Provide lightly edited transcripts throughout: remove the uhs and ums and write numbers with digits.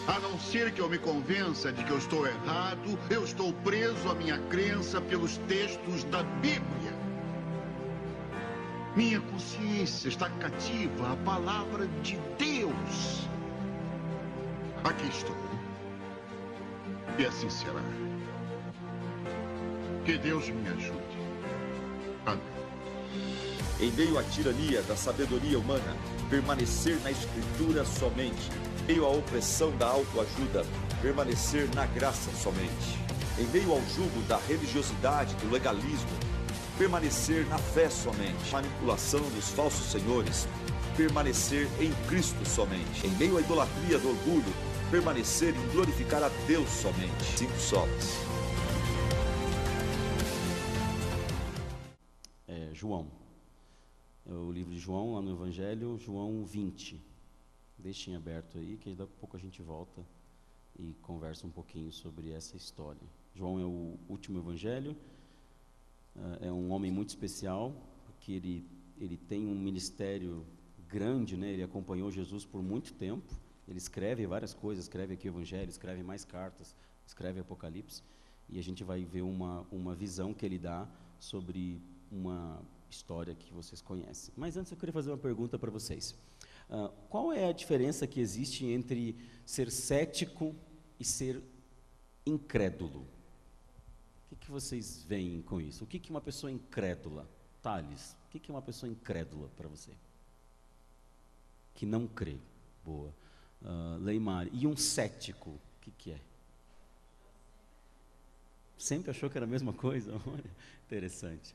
A não ser que eu me convença de que eu estou errado, eu estou preso à minha crença pelos textos da Bíblia. Minha consciência está cativa à palavra de Deus. Aqui estou. E assim será. Que Deus me ajude. Amém. Em meio à tirania da sabedoria humana, permanecer na Escritura somente. Em meio à opressão da autoajuda, permanecer na graça somente. Em meio ao jugo da religiosidade, do legalismo, permanecer na fé somente. Manipulação dos falsos senhores, permanecer em Cristo somente. Em meio à idolatria do orgulho, permanecer em glorificar a Deus somente. 5 solas. João. O livro de João, lá no Evangelho, João 20. Deixem aberto aí, que daqui a pouco a gente volta e conversa um pouquinho sobre essa história. João é o último Evangelho, é um homem muito especial, porque ele tem um ministério grande, né? Ele acompanhou Jesus por muito tempo, ele escreve várias coisas, escreve aqui o Evangelho, escreve mais cartas, escreve Apocalipse, e a gente vai ver uma visão que ele dá sobre uma história que vocês conhecem. Mas antes eu queria fazer uma pergunta para vocês. Qual é a diferença que existe entre ser cético e ser incrédulo? O que vocês veem com isso? O que uma pessoa incrédula? Thales, o que é uma pessoa incrédula para você? Que não crê. Boa. Leimar, e um cético, o que é? Sempre achou que era a mesma coisa? Interessante.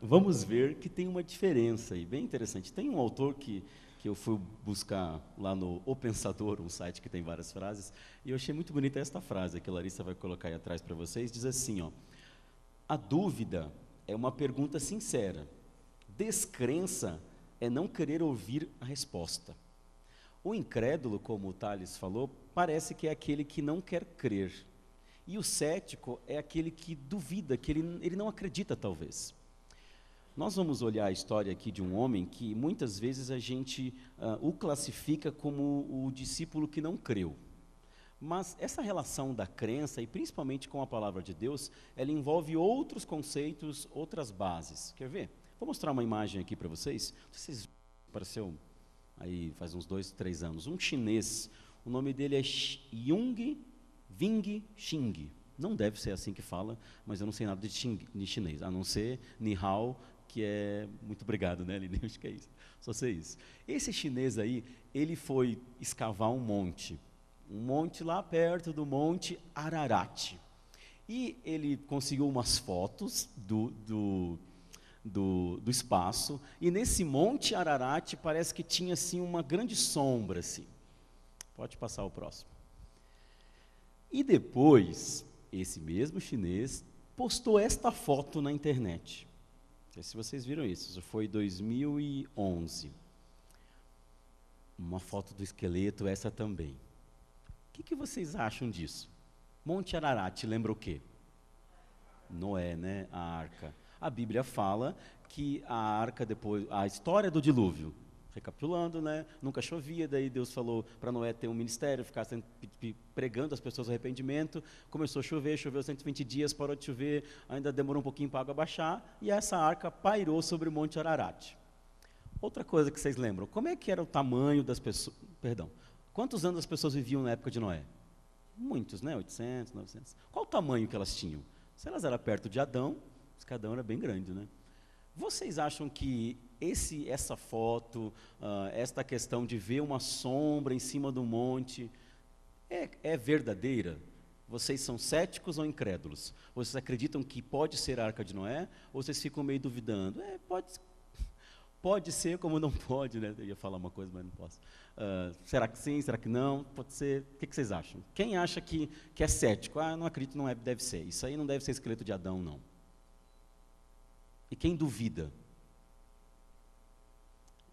Vamos ver que tem uma diferença aí, bem interessante. Tem um autor que eu fui buscar lá no O Pensador, um site que tem várias frases, e eu achei muito bonita esta frase, que a Larissa vai colocar aí atrás para vocês, diz assim, ó: a dúvida é uma pergunta sincera, descrença é não querer ouvir a resposta. O incrédulo, como o Thales falou, parece que é aquele que não quer crer. E o cético é aquele que duvida, que ele não acredita, talvez. Nós vamos olhar a história aqui de um homem que muitas vezes a gente o classifica como o discípulo que não creu. Mas essa relação da crença, e principalmente com a palavra de Deus, ela envolve outros conceitos, outras bases. Quer ver? Vou mostrar uma imagem aqui para vocês. Vocês apareceu aí faz uns 2, 3 anos. Um chinês, o nome dele é Yung Ving Xing. Não deve ser assim que fala, mas eu não sei nada de chinês, a não ser Ni Hao, que é muito obrigado, né, Aline? Acho que é isso, só sei isso. Esse chinês aí, ele foi escavar um monte lá perto do Monte Ararat. E ele conseguiu umas fotos do espaço, e nesse Monte Ararat parece que tinha assim uma grande sombra, assim. Pode passar o próximo. E depois, esse mesmo chinês postou esta foto na internet. Não sei se vocês viram isso, isso foi em 2011. Uma foto do esqueleto, essa também. O que vocês acham disso? Monte Ararat, lembra o quê? Noé, né? A arca. A Bíblia fala que a arca depois, a história do dilúvio, recapitulando, né? Nunca chovia, daí Deus falou para Noé ter um ministério, ficar pregando as pessoas arrependimento. Começou a chover, choveu 120 dias, parou de chover, ainda demorou um pouquinho para a água baixar, e essa arca pairou sobre o Monte Ararat. Outra coisa que vocês lembram, como é que era o tamanho das pessoas, quantos anos as pessoas viviam na época de Noé? Muitos, né? 800, 900. Qual o tamanho que elas tinham? Se elas eram perto de Adão, Adão era bem grande, né? Vocês acham que essa foto, esta questão de ver uma sombra em cima do monte, é verdadeira? Vocês são céticos ou incrédulos? Vocês acreditam que pode ser a Arca de Noé? Ou vocês ficam meio duvidando? Pode ser, como não pode, né? Eu ia falar uma coisa, mas não posso. Será que sim? Será que não? Pode ser. O que vocês acham? Quem acha que é cético? Não acredito, não deve ser. Isso aí não deve ser esqueleto de Adão, não. E quem duvida?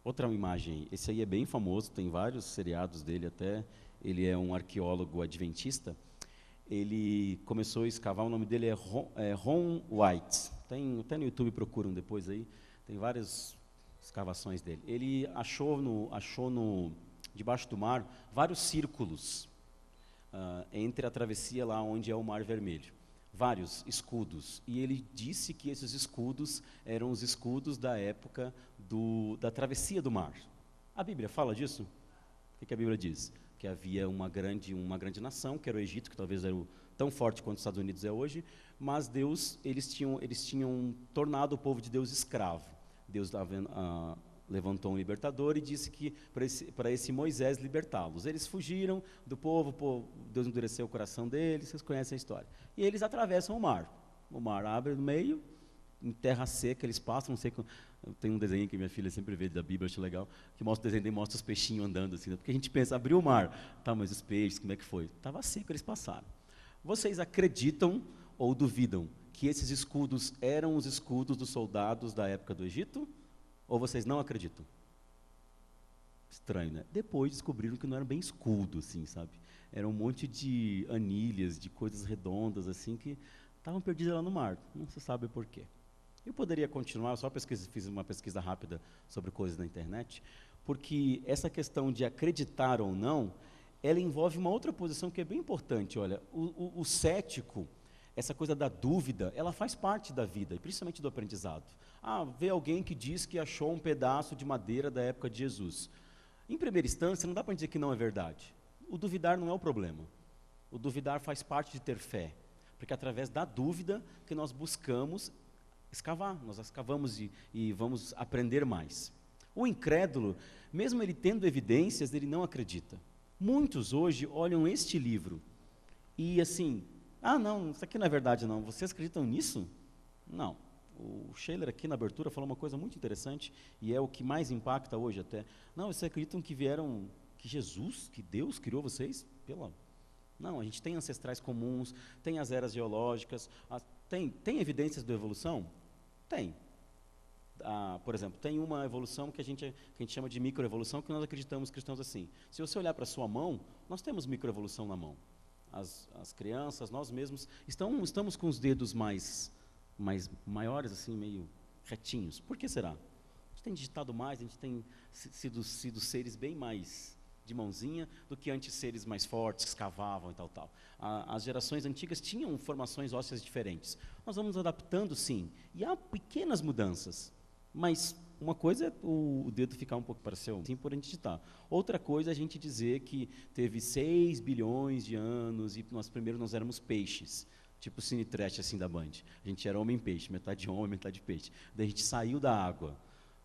Outra imagem, esse aí é bem famoso, tem vários seriados dele até, ele é um arqueólogo adventista, ele começou a escavar, o nome dele é Ron White, até no YouTube procuram depois aí, tem várias escavações dele. Ele achou debaixo do mar, vários círculos, entre a travessia lá onde é o Mar Vermelho. Vários escudos. E ele disse que esses escudos eram os escudos da época da travessia do mar. A Bíblia fala disso? O que a Bíblia diz? Que havia uma grande nação, que era o Egito, que talvez era tão forte quanto os Estados Unidos é hoje, mas eles tinham tornado o povo de Deus escravo. Deus levantou um libertador e disse que para esse Moisés libertá-los. Eles fugiram do povo, Deus endureceu o coração deles, vocês conhecem a história. E eles atravessam o mar abre no meio, em terra seca eles passam, não sei, tem um desenho que minha filha sempre vê da Bíblia, acho legal, que mostra o desenho, mostra os peixinhos andando assim, porque a gente pensa, abriu o mar, tá, mas os peixes, como é que foi? Estava seco, eles passaram. Vocês acreditam ou duvidam que esses escudos eram os escudos dos soldados da época do Egito? Ou vocês não acreditam? Estranho, né? Depois descobriram que não era bem escudo, assim, sabe? Era um monte de anilhas, de coisas redondas, assim, que estavam perdidas lá no mar. Não se sabe por quê. Eu poderia continuar, fiz uma pesquisa rápida sobre coisas na internet, porque essa questão de acreditar ou não, ela envolve uma outra posição que é bem importante. Olha, o cético, essa coisa da dúvida, ela faz parte da vida, principalmente do aprendizado. Vê alguém que diz que achou um pedaço de madeira da época de Jesus. Em primeira instância, não dá para dizer que não é verdade. O duvidar não é o problema. O duvidar faz parte de ter fé, porque é através da dúvida que nós buscamos escavar, nós escavamos e vamos aprender mais. O incrédulo, mesmo ele tendo evidências, ele não acredita. Muitos hoje olham este livro e assim, não, isso aqui não é verdade não, vocês acreditam nisso? Não. O Scheller aqui na abertura falou uma coisa muito interessante, e é o que mais impacta hoje até. Não, vocês acreditam que que Jesus, que Deus criou vocês? Não, a gente tem ancestrais comuns, tem as eras geológicas, tem evidências da evolução? Tem. Por exemplo, tem uma evolução que a gente chama de microevolução, que nós acreditamos cristãos assim. Se você olhar para a sua mão, nós temos microevolução na mão. As crianças, nós mesmos, estamos com os dedos mais maiores, assim, meio retinhos. Por que será? A gente tem digitado mais, a gente tem sido seres bem mais de mãozinha do que antes seres mais fortes, que escavavam e tal. As gerações antigas tinham formações ósseas diferentes. Nós vamos adaptando, sim, e há pequenas mudanças, mas uma coisa é o dedo ficar um pouco para ser assim por a gente digitar. Outra coisa é a gente dizer que teve 6 bilhões de anos e nós éramos peixes. Tipo o Cine Trash assim da Band. A gente era homem-peixe, metade homem, metade peixe. Daí a gente saiu da água.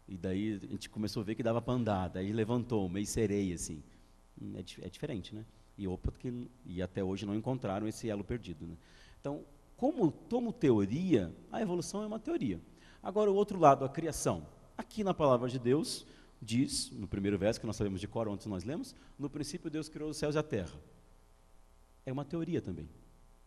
E daí a gente começou a ver que dava para andar. Daí levantou, meio sereia, assim. É diferente, né? E até hoje não encontraram esse elo perdido, né? Então, como teoria, a evolução é uma teoria. Agora, o outro lado, a criação. Aqui na palavra de Deus, diz, no primeiro verso, que nós sabemos de cor, onde nós lemos, no princípio Deus criou os céus e a terra. É uma teoria também.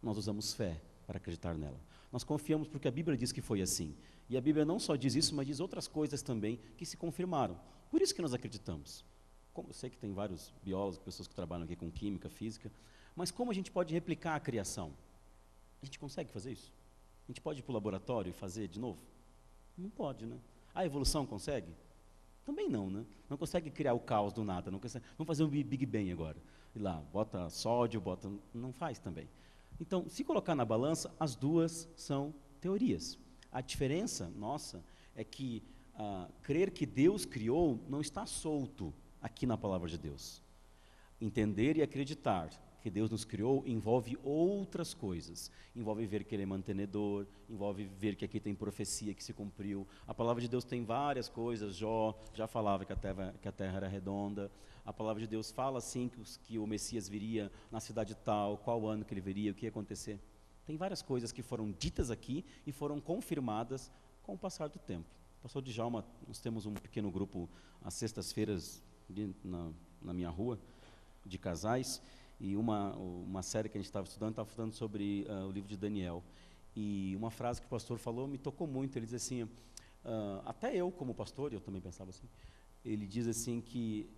Nós usamos fé para acreditar nela. Nós confiamos porque a Bíblia diz que foi assim. E a Bíblia não só diz isso, mas diz outras coisas também que se confirmaram. Por isso que nós acreditamos. Eu sei que tem vários biólogos, pessoas que trabalham aqui com química, física, mas como a gente pode replicar a criação? A gente consegue fazer isso? A gente pode ir para o laboratório e fazer de novo? Não pode, né? A evolução consegue? Também não, né? Não consegue criar o caos do nada, vamos fazer um Big Bang agora. E lá, bota sódio, não faz também. Então, se colocar na balança, as duas são teorias. A diferença nossa é que crer que Deus criou não está solto aqui na palavra de Deus. Entender e acreditar que Deus nos criou envolve outras coisas. Envolve ver que Ele é mantenedor, envolve ver que aqui tem profecia que se cumpriu. A palavra de Deus tem várias coisas. Jó já falava que a terra era redonda. A palavra de Deus fala sim que o Messias viria na cidade tal, qual ano que ele viria, o que ia acontecer. Tem várias coisas que foram ditas aqui e foram confirmadas com o passar do tempo. Pastor Djalma, nós temos um pequeno grupo às sextas-feiras na minha rua, de casais, e uma série que a gente estava estudando sobre o livro de Daniel. E uma frase que o pastor falou me tocou muito. Ele diz assim, até eu como pastor, eu também pensava assim, ele diz assim que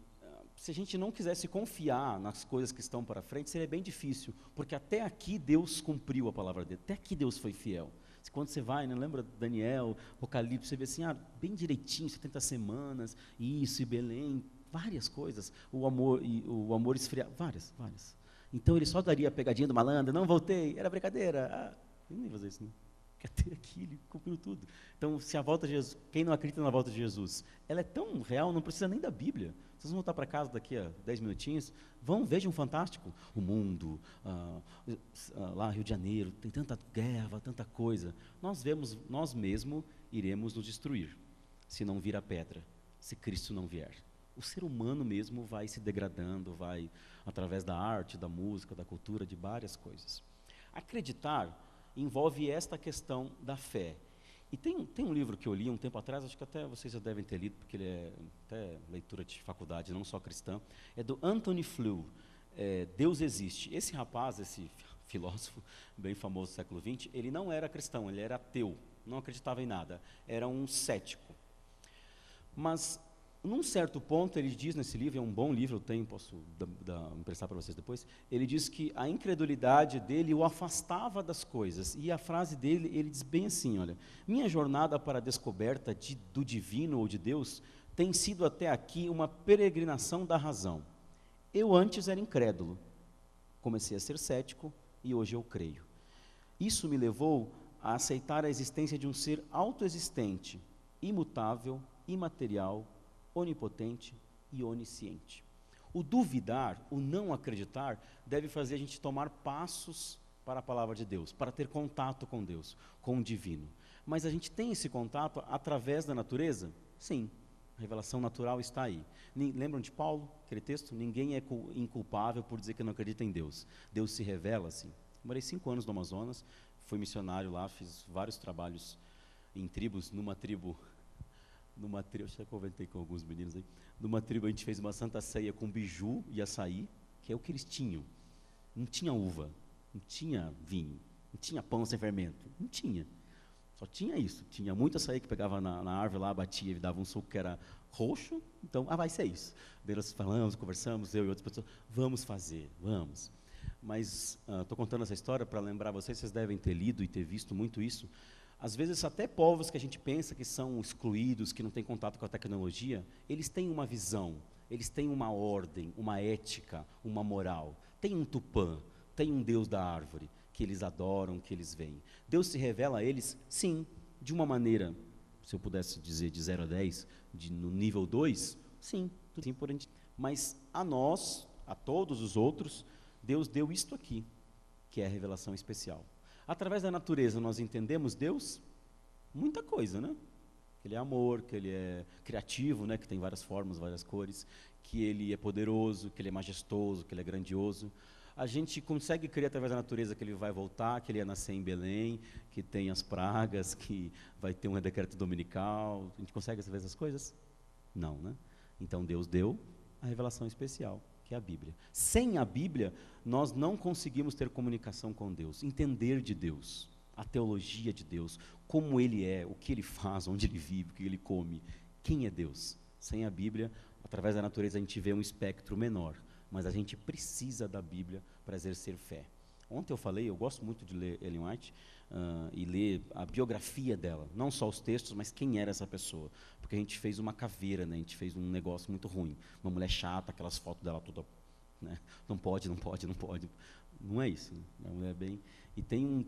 se a gente não quisesse confiar nas coisas que estão para frente, seria bem difícil, porque até aqui Deus cumpriu a palavra dele, até aqui Deus foi fiel. Quando você vai, né, lembra Daniel, Apocalipse, você vê assim, bem direitinho, 70 semanas, isso, e Belém, várias coisas, o amor esfriar, várias. Então ele só daria a pegadinha do malandro, não voltei, era brincadeira. Ele não ia fazer isso, não. Quer ter aqui, ele cumpriu tudo. Então, se a volta de Jesus, quem não acredita na volta de Jesus, ela é tão real, não precisa nem da Bíblia. Vocês vão voltar para casa daqui a 10 minutinhos, vejam um fantástico. O mundo, lá Rio de Janeiro, tem tanta guerra, tanta coisa. Nós mesmos iremos nos destruir, se não vir a pedra, se Cristo não vier. O ser humano mesmo vai se degradando, vai através da arte, da música, da cultura, de várias coisas. Acreditar envolve esta questão da fé. E tem um livro que eu li um tempo atrás, acho que até vocês já devem ter lido, porque ele é até leitura de faculdade, não só cristã, é do Anthony Flew, Deus Existe. Esse rapaz, esse filósofo bem famoso do século XX, ele não era cristão, ele era ateu, não acreditava em nada, era um cético. Mas, num certo ponto, ele diz nesse livro, é um bom livro, eu tenho, posso emprestar para vocês depois, ele diz que a incredulidade dele o afastava das coisas, e a frase dele, ele diz bem assim, olha, minha jornada para a descoberta do divino ou de Deus tem sido até aqui uma peregrinação da razão. Eu antes era incrédulo, comecei a ser cético e hoje eu creio. Isso me levou a aceitar a existência de um ser autoexistente, imutável, imaterial, onipotente e onisciente. O duvidar, o não acreditar, deve fazer a gente tomar passos para a palavra de Deus, para ter contato com Deus, com o divino. Mas a gente tem esse contato através da natureza? Sim, a revelação natural está aí. Lembram de Paulo, aquele texto? Ninguém é inculpável por dizer que não acredita em Deus. Deus se revela assim. Morei 5 anos no Amazonas, fui missionário lá, fiz vários trabalhos em tribos, numa tribo, eu já comentei com alguns meninos aí, numa tribo a gente fez uma santa ceia com biju e açaí, que é o que eles tinham. Não tinha uva, não tinha vinho, não tinha pão sem fermento, não tinha. Só tinha isso, tinha muito açaí que pegava na árvore lá, batia e dava um suco que era roxo, então, vai ser isso. Daí nós falamos, conversamos, eu e outras pessoas, vamos fazer, vamos. Mas estou contando essa história para lembrar vocês devem ter lido e ter visto muito isso. Às vezes até povos que a gente pensa que são excluídos, que não têm contato com a tecnologia, eles têm uma visão, eles têm uma ordem, uma ética, uma moral. Tem um Tupã, tem um Deus da árvore, que eles adoram, que eles veem. Deus se revela a eles, sim, de uma maneira, se eu pudesse dizer de 0 a 10, no nível 2, sim, mas a nós, a todos os outros, Deus deu isto aqui, que é a revelação especial. Através da natureza nós entendemos Deus? Muita coisa, né? Que Ele é amor, que Ele é criativo, né? Que tem várias formas, várias cores, que Ele é poderoso, que Ele é majestoso, que Ele é grandioso. A gente consegue crer através da natureza que Ele vai voltar, que Ele ia nascer em Belém, que tem as pragas, que vai ter um decreto dominical. A gente consegue saber essas coisas? Não, né? Então Deus deu a revelação especial, que é a Bíblia. Sem a Bíblia, nós não conseguimos ter comunicação com Deus, entender de Deus, a teologia de Deus, como Ele é, o que Ele faz, onde Ele vive, o que Ele come, quem é Deus. Sem a Bíblia, através da natureza, a gente vê um espectro menor, mas a gente precisa da Bíblia para exercer fé. Ontem eu falei, eu gosto muito de ler Ellen White e ler a biografia dela, não só os textos, mas quem era essa pessoa, porque a gente fez uma caveira, né? A gente fez um negócio muito ruim, uma mulher chata, aquelas fotos dela toda, né? Não pode, não é isso, né? É uma mulher bem... E tem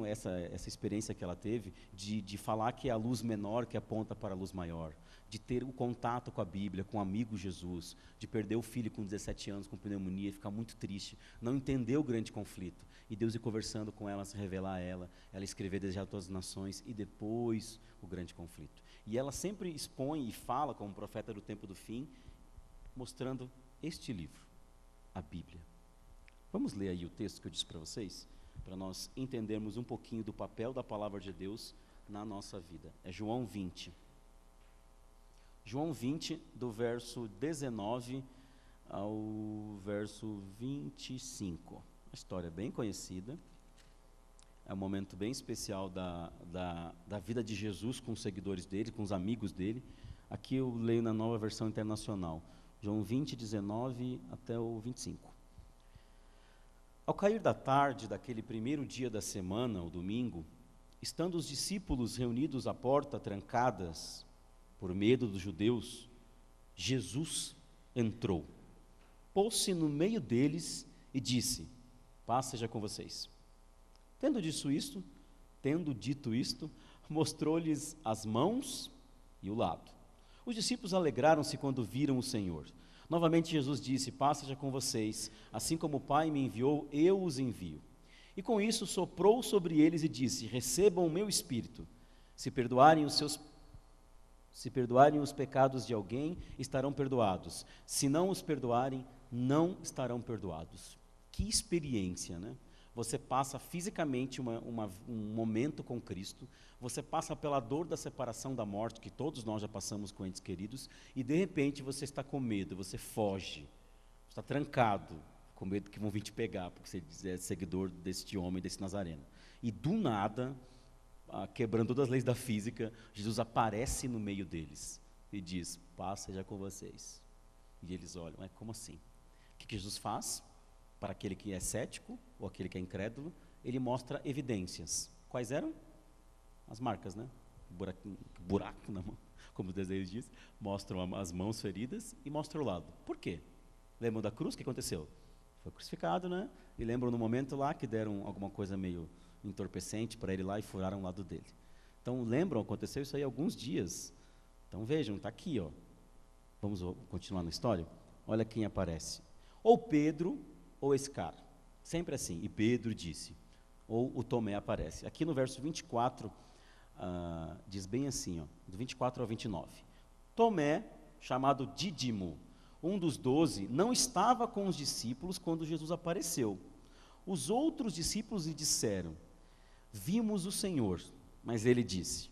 essa experiência que ela teve de falar que é a luz menor que aponta para a luz maior, de ter o contato com a Bíblia, com o amigo Jesus, de perder o filho com 17 anos com pneumonia e ficar muito triste, não entender o grande conflito, e Deus ir conversando com ela, se revelar a ela escrever Desejar a Todas as Nações, e depois o grande conflito. E ela sempre expõe e fala como profeta do tempo do fim, mostrando este livro, a Bíblia. Vamos ler aí o texto que eu disse para vocês, para nós entendermos um pouquinho do papel da palavra de Deus na nossa vida. É João 20. João 20, do verso 19 ao verso 25. Uma história bem conhecida. É um momento bem especial da vida de Jesus com os seguidores dele, com os amigos dele. Aqui eu leio na Nova Versão Internacional. João 20, 19 até o 25. Ao cair da tarde daquele primeiro dia da semana, o domingo, estando os discípulos reunidos à porta, trancadas, por medo dos judeus, Jesus entrou, pôs-se no meio deles e disse: Paz seja com vocês. Tendo dito isto, mostrou-lhes as mãos e o lado. Os discípulos alegraram-se quando viram o Senhor. Novamente Jesus disse: paz seja com vocês, assim como o Pai me enviou, eu os envio. E com isso soprou sobre eles e disse: recebam o meu espírito. Se perdoarem os pecados de alguém, estarão perdoados. Se não os perdoarem, não estarão perdoados. Que experiência, né? Você passa fisicamente um momento com Cristo, você passa pela dor da separação, da morte, que todos nós já passamos com entes queridos, e de repente você está com medo, você foge, está trancado, com medo que vão vir te pegar, porque você é seguidor deste homem, desse Nazareno. E do nada, quebrando todas as leis da física, Jesus aparece no meio deles e diz: paz seja com vocês. E eles olham: como assim? O que Jesus faz? Para aquele que é cético, ou aquele que é incrédulo, ele mostra evidências. Quais eram? As marcas, né? Buraco na mão, como o desenho diz. Mostram as mãos feridas e mostra o lado. Por quê? Lembram da cruz? O que aconteceu? Foi crucificado, né? E lembram no momento lá que deram alguma coisa meio entorpecente para ele lá e furaram o lado dele. Então, lembram? Aconteceu isso aí há alguns dias. Então, vejam, está aqui, ó. Vamos continuar na história? Olha quem aparece. Ou Pedro, ou esse cara, sempre assim. E Pedro disse, ou o Tomé aparece. Aqui no verso 24, diz bem assim, ó, do 24 ao 29. Tomé, chamado Dídimo, um dos 12, não estava com os discípulos quando Jesus apareceu. Os outros discípulos lhe disseram: vimos o Senhor. Mas ele disse: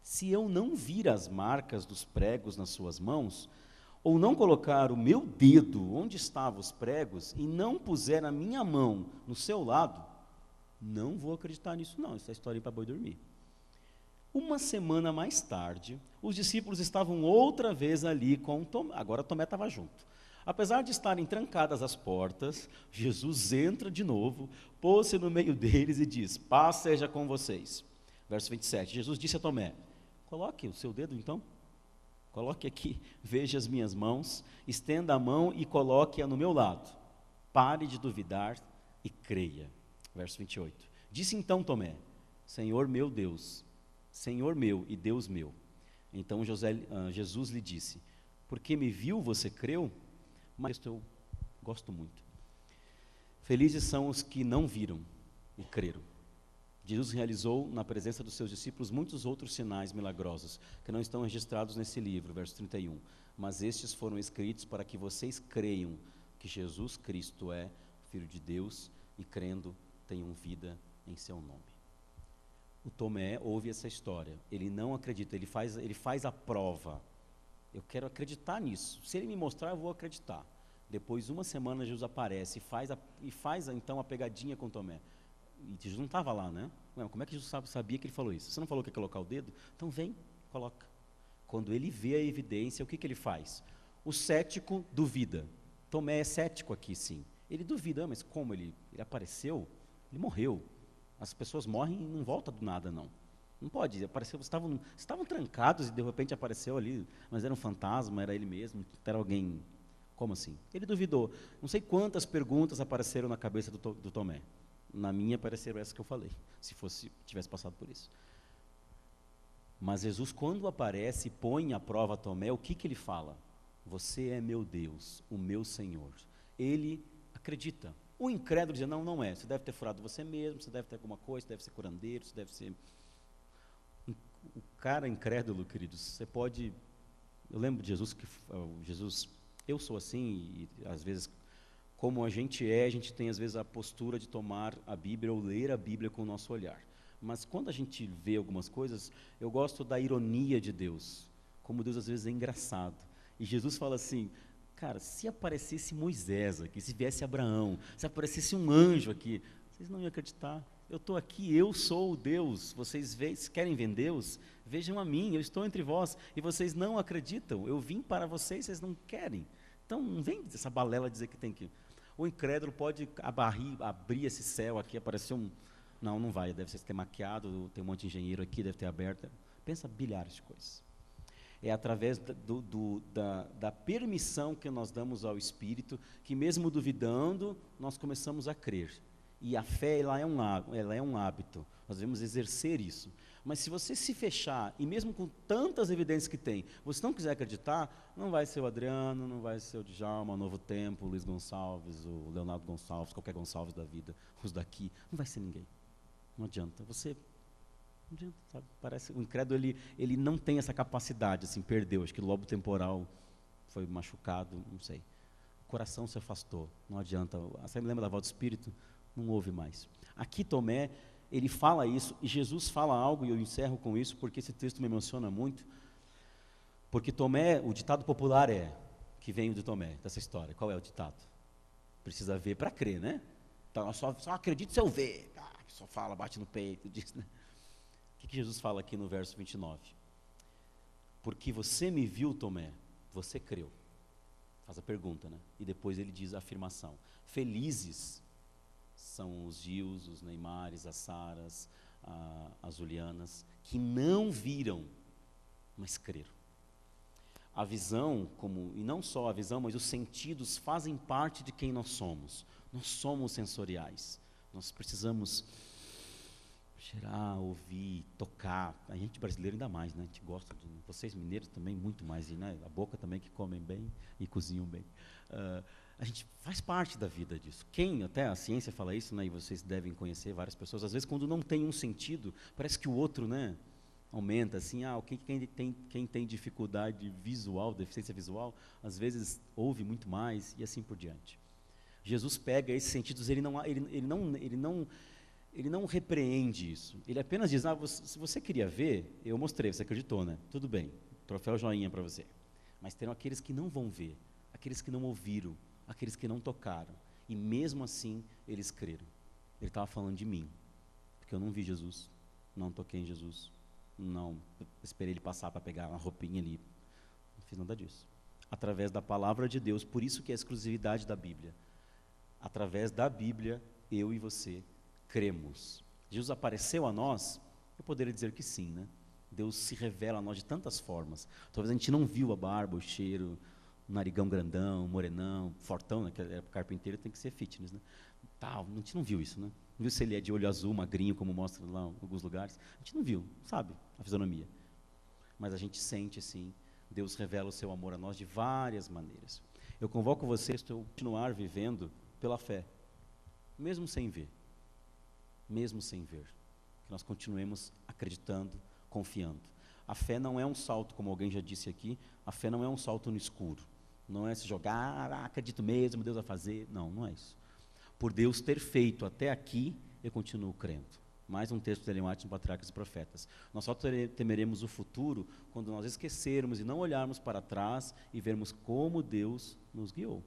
se eu não vir as marcas dos pregos nas suas mãos, ou não colocar o meu dedo onde estavam os pregos, e não puser a minha mão no seu lado, não vou acreditar nisso não, essa é história para boi dormir. Uma semana mais tarde, os discípulos estavam outra vez ali com Tomé, agora Tomé estava junto. Apesar de estarem trancadas as portas, Jesus entra de novo, pôs-se no meio deles e diz: paz seja com vocês. Verso 27, Jesus disse a Tomé: coloque o seu dedo então. Coloque aqui, veja as minhas mãos, estenda a mão e coloque-a no meu lado. Pare de duvidar e creia. Verso 28. Disse então Tomé: Senhor meu Deus, Senhor meu e Deus meu. Então Jesus lhe disse: porque me viu, você creu? Mas eu gosto muito. Felizes são os que não viram e creram. Jesus realizou na presença dos seus discípulos muitos outros sinais milagrosos, que não estão registrados nesse livro, verso 31. Mas estes foram escritos para que vocês creiam que Jesus Cristo é o Filho de Deus e, crendo, tenham vida em seu nome. O Tomé ouve essa história, ele não acredita, ele faz a prova. Eu quero acreditar nisso, se ele me mostrar eu vou acreditar. Depois, uma semana, Jesus aparece e faz então a pegadinha com Tomé. E Jesus não estava lá, né? Como é que Jesus sabia que ele falou isso? Você não falou que ia colocar o dedo? Então vem, coloca. Quando ele vê a evidência, o que ele faz? O cético duvida. Tomé é cético aqui, sim. Ele duvida, mas como ele apareceu? Ele morreu. As pessoas morrem e não volta do nada, não. Não pode, apareceu, estavam trancados e de repente apareceu ali, mas era um fantasma, era ele mesmo, era alguém. Como assim? Ele duvidou. Não sei quantas perguntas apareceram na cabeça do Tomé. Na minha apareceram essas que eu falei, se tivesse passado por isso. Mas Jesus, quando aparece e põe à prova Tomé, o que ele fala? Você é meu Deus, o meu Senhor. Ele acredita. O incrédulo diz: não é, você deve ter furado você mesmo, você deve ter alguma coisa, você deve ser curandeiro, você deve ser... O cara incrédulo, queridos, você pode... Eu lembro de Jesus, eu sou assim, e às vezes... Como a gente tem às vezes a postura de tomar a Bíblia ou ler a Bíblia com o nosso olhar. Mas quando a gente vê algumas coisas, eu gosto da ironia de Deus. Como Deus às vezes é engraçado. E Jesus fala assim, cara, se aparecesse Moisés aqui, se viesse Abraão, se aparecesse um anjo aqui, vocês não iam acreditar. Eu estou aqui, eu sou o Deus. Vocês querem ver Deus? Vejam a mim, eu estou entre vós. E vocês não acreditam. Eu vim para vocês, vocês não querem. Então não vem essa balela dizer que tem que... O incrédulo pode abrir esse céu aqui, aparecer um... Não vai, deve ser ter maquiado, tem um monte de engenheiro aqui, deve ter aberto. Pensa bilhares de coisas. É através da permissão que nós damos ao Espírito, que mesmo duvidando, nós começamos a crer. E a fé, ela é um hábito. Nós devemos exercer isso. Mas se você se fechar, e mesmo com tantas evidências que tem, você não quiser acreditar, não vai ser o Adriano, não vai ser o Djalma, o Novo Tempo, o Luiz Gonçalves, o Leonardo Gonçalves, qualquer Gonçalves da vida, os daqui, não vai ser ninguém. Não adianta. Não adianta, sabe? Parece, o incrédulo, ele não tem essa capacidade, assim, perdeu, acho que o lobo temporal foi machucado, não sei. O coração se afastou, não adianta. Você me lembra da voz do Espírito? Não ouve mais. Aqui Tomé, ele fala isso, e Jesus fala algo, e eu encerro com isso, porque esse texto me emociona muito, porque Tomé, o ditado popular que vem de Tomé, dessa história. Qual é o ditado? Precisa ver para crer, né? Então, só acredito se eu ver. Só fala, bate no peito, diz, né? O que Jesus fala aqui no verso 29? Porque você me viu, Tomé, você creu. Faz a pergunta, né? E depois ele diz a afirmação. Felizes são os Gils, os Neymares, as Saras, as Julianas, que não viram, mas creram. A visão, e não só a visão, mas os sentidos fazem parte de quem nós somos. Nós somos sensoriais. Nós precisamos cheirar, ouvir, tocar. A gente brasileiro ainda mais, né? A gente gosta de... Vocês mineiros também muito mais, né? A boca também que comem bem e cozinham bem. A gente faz parte da vida disso. Até a ciência fala isso, né? E vocês devem conhecer várias pessoas. Às vezes, quando não tem um sentido, parece que o outro, né? Aumenta, assim, quem tem dificuldade visual, deficiência visual, às vezes ouve muito mais e assim por diante. Jesus pega esses sentidos, ele não repreende isso. Ele apenas diz, se você queria ver, eu mostrei, você acreditou, né? Tudo bem, troféu joinha para você. Mas terão aqueles que não vão ver, aqueles que não ouviram, aqueles que não tocaram. E mesmo assim, eles creram. Ele estava falando de mim, porque eu não vi Jesus, não toquei em Jesus, não esperei ele passar para pegar uma roupinha ali, não fiz nada disso. Através da palavra de Deus, por isso que é a exclusividade da Bíblia. Através da Bíblia, eu e você cremos. Jesus apareceu a nós, eu poderia dizer que sim, né? Deus se revela a nós de tantas formas. Talvez a gente não viu a barba, o cheiro, o narigão grandão, morenão, fortão, né? Que é carpinteiro, tem que ser fitness, né? A gente não viu isso, né? Não viu se ele é de olho azul, magrinho, como mostra lá em alguns lugares. A gente não viu, sabe, a fisionomia. Mas a gente sente, assim, Deus revela o seu amor a nós de várias maneiras. Eu convoco vocês a continuar vivendo pela fé, mesmo sem ver. Mesmo sem ver. Que nós continuemos acreditando, confiando. A fé não é um salto, como alguém já disse aqui, a fé não é um salto no escuro. Não é se jogar, acredito mesmo, Deus vai fazer. Não, não é isso. Por Deus ter feito até aqui, eu continuo crendo. Mais um texto de Ellen White no Patriarcas e Profetas. Nós só temeremos o futuro quando nós esquecermos e não olharmos para trás e vermos como Deus nos guiou.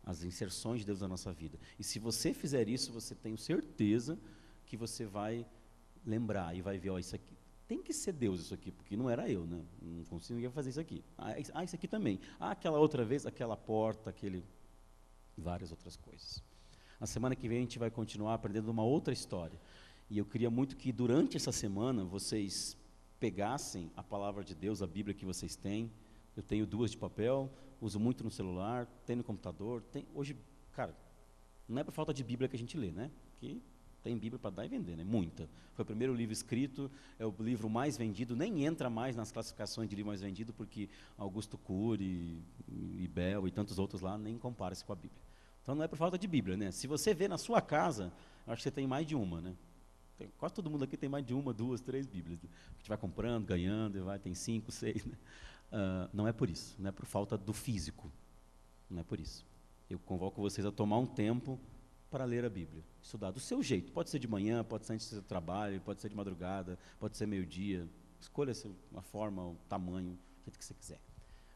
As inserções de Deus na nossa vida. E se você fizer isso, você tem certeza que você vai lembrar e vai ver, isso aqui, tem que ser Deus isso aqui, porque não era eu, né? Não conseguia fazer isso aqui. Isso aqui também. Aquela outra vez, aquela porta, várias outras coisas. Na semana que vem a gente vai continuar aprendendo uma outra história. E eu queria muito que durante essa semana vocês pegassem a palavra de Deus, a Bíblia que vocês têm. Eu tenho 2 de papel, uso muito no celular, tem no computador. Hoje, cara, não é por falta de Bíblia que a gente lê, né? Porque tem Bíblia para dar e vender, né? Muita. Foi o primeiro livro escrito, é o livro mais vendido, nem entra mais nas classificações de livro mais vendido, porque Augusto Cury, e Bell e tantos outros lá nem comparam-se com a Bíblia. Então não é por falta de Bíblia, né? Se você vê na sua casa, acho que você tem mais de uma, né? Quase todo mundo aqui tem mais de 1, 2, 3 Bíblias. A gente vai comprando, ganhando, tem 5, 6, né? Não é por isso, não é por falta do físico, não é por isso. Eu convoco vocês a tomar um tempo para ler a Bíblia, estudar do seu jeito. Pode ser de manhã, pode ser antes do seu trabalho, pode ser de madrugada, pode ser meio-dia. Escolha a forma, o tamanho, o jeito que você quiser.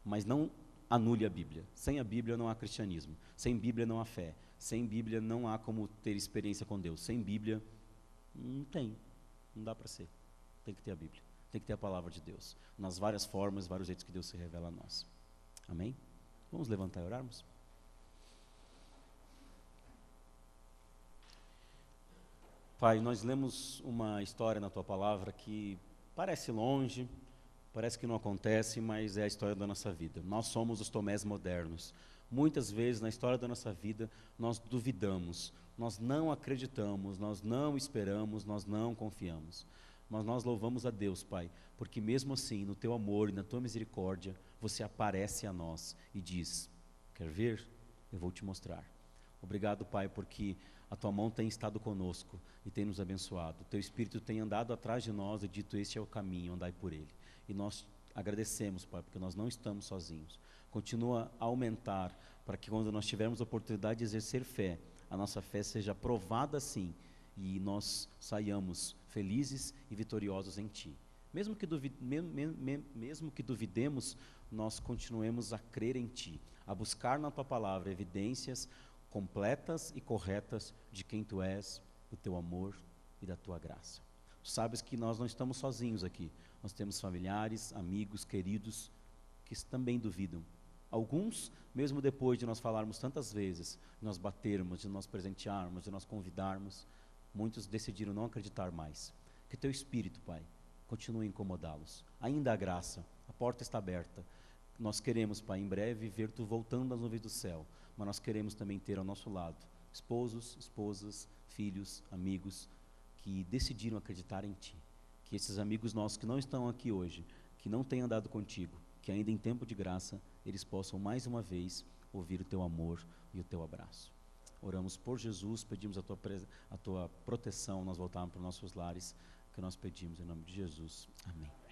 Mas não anule a Bíblia. Sem a Bíblia não há cristianismo. Sem Bíblia não há fé. Sem Bíblia não há como ter experiência com Deus. Sem Bíblia não dá para ser. Tem que ter a Bíblia. Tem que ter a palavra de Deus, nas várias formas, vários jeitos que Deus se revela a nós. Amém? Vamos levantar e orarmos? Pai, nós lemos uma história na Tua palavra que parece longe, parece que não acontece, mas é a história da nossa vida. Nós somos os Tomés modernos. Muitas vezes, na história da nossa vida, nós duvidamos. nós não acreditamos, nós não esperamos, nós não confiamos. Mas nós louvamos a Deus, Pai, porque mesmo assim, no Teu amor e na Tua misericórdia, você aparece a nós e diz: quer ver? Eu vou te mostrar. Obrigado, Pai, porque a Tua mão tem estado conosco e tem nos abençoado. O Teu Espírito tem andado atrás de nós e dito: este é o caminho, andai por ele. E nós agradecemos, Pai, porque nós não estamos sozinhos. Continua a aumentar, para que quando nós tivermos a oportunidade de exercer fé, a nossa fé seja provada sim, e nós saiamos felizes e vitoriosos em Ti. Mesmo que duvidemos, nós continuemos a crer em Ti, a buscar na Tua palavra evidências completas e corretas de quem Tu és, do Teu amor e da Tua graça. Tu sabes que nós não estamos sozinhos aqui, nós temos familiares, amigos, queridos, que também duvidam. Alguns, mesmo depois de nós falarmos tantas vezes, de nós batermos, de nós presentearmos, de nós convidarmos, muitos decidiram não acreditar mais. Que Teu Espírito, Pai, continue a incomodá-los. Ainda há graça, a porta está aberta. Nós queremos, Pai, em breve ver Tu voltando das nuvens do céu, mas nós queremos também ter ao nosso lado esposos, esposas, filhos, amigos que decidiram acreditar em Ti. Que esses amigos nossos que não estão aqui hoje, que não têm andado contigo, que ainda em tempo de graça, eles possam mais uma vez ouvir o Teu amor e o Teu abraço. Oramos por Jesus, pedimos a tua proteção, nós voltarmos para os nossos lares, que nós pedimos em nome de Jesus. Amém.